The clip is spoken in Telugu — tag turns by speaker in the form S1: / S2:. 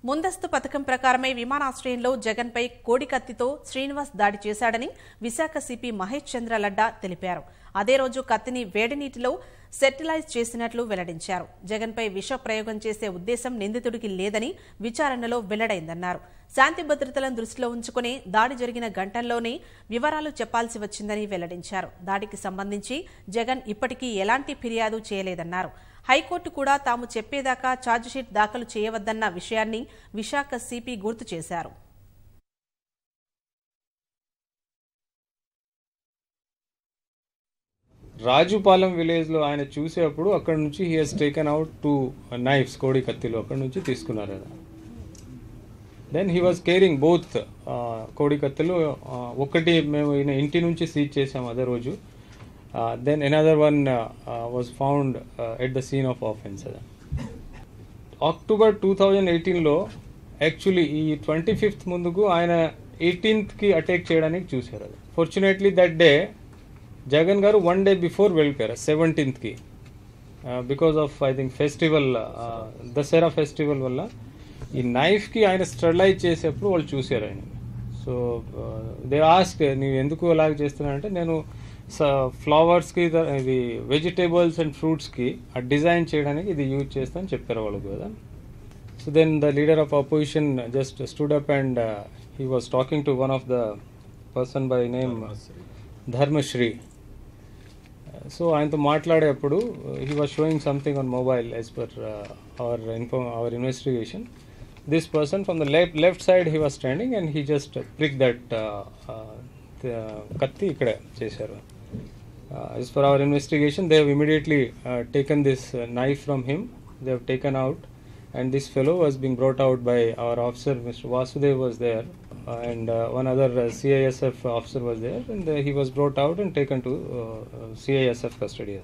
S1: ముందస్తు పథకం ప్రకారమే విమానాశ్రయంలో జగన్పై కోడికత్తితో శ్రీనివాస్ దాడి చేశాడని విశాఖ సిపి మహేష్ చంద్ర లడ్డా తెలిపారు. అదే రోజు కత్తిని వేడినీటిలో సెటిలైజ్ చేసినట్లు వెల్లడించారు. జగన్పై విష ప్రయోగం చేసే ఉద్దేశం నిందితుడికి లేదని విచారణలో వెల్లడైందన్నారు. శాంతి భద్రతలను దృష్టిలో ఉంచుకుని దాడి జరిగిన గంటల్లోనే వివరాలు చెప్పాల్సి వచ్చిందని వెల్లడించారు. దాడికి సంబంధించి జగన్ ఇప్పటికీ ఎలాంటి ఫిర్యాదు చేయలేదన్నారు. హైకోర్టు కూడా తాము చెప్పేదాకా ఛార్జిషీట్ దాఖలు చేయవద్దన్న విషయాన్ని విశాఖ సిపి గుర్తు చేశారు.
S2: రాజుపాలెం విలేజ్ లో ఆయన చూసేప్పుడు అక్కడ నుంచి he has taken out 2 knives కోడి కత్తిలు అక్కడ నుంచి తీసుకున్నారు కదా. Then he was carrying both కోడి కత్తిలు. ఒకటి మేము ఈయన ఇంటి నుంచి సీజ్ చేసాము అదే రోజు. Then another one was found at the scene of offense. October 2018లో యాక్చువల్లీ ఈ 25th ముందుకు ఆయన 18th అటాక్ చేయడానికి చూశారు. అది ఫార్చునేట్లీ దట్ డే జగన్ గారు 1 day బిఫోర్ వెళ్ళిపోయారు 17th because of I think festival Dasara festival వల్ల ఈ నైఫ్కి ఆయన స్టెరిలైజ్ చేసేప్పుడు వాళ్ళు చూశారు ఆయన. సో దే ఆస్క్ నీవు ఎందుకు అలాగ చేస్తున్నారంటే నేను ఫ్లవర్స్కి ఇది వెజిటేబుల్స్ అండ్ ఫ్రూట్స్కి ఆ డిజైన్ చేయడానికి ఇది యూజ్ చేస్తానని చెప్పారు వాళ్ళకు కదా. So then the leader of opposition just stood up and he was talking to one of the person by name Dharmasri. So ఆయనతో మాట్లాడేప్పుడు he was showing something on mobile as per our investigation. This person from the left side he was standing and he just prick that కత్తి ఇక్కడ చేశారు. As per our investigation, they have immediately taken this knife from him. They have taken out, and this fellow was being brought out by our officer, Mr. Vasudev was there, and one other CISF officer was there, and he was brought out and taken to CISF custody.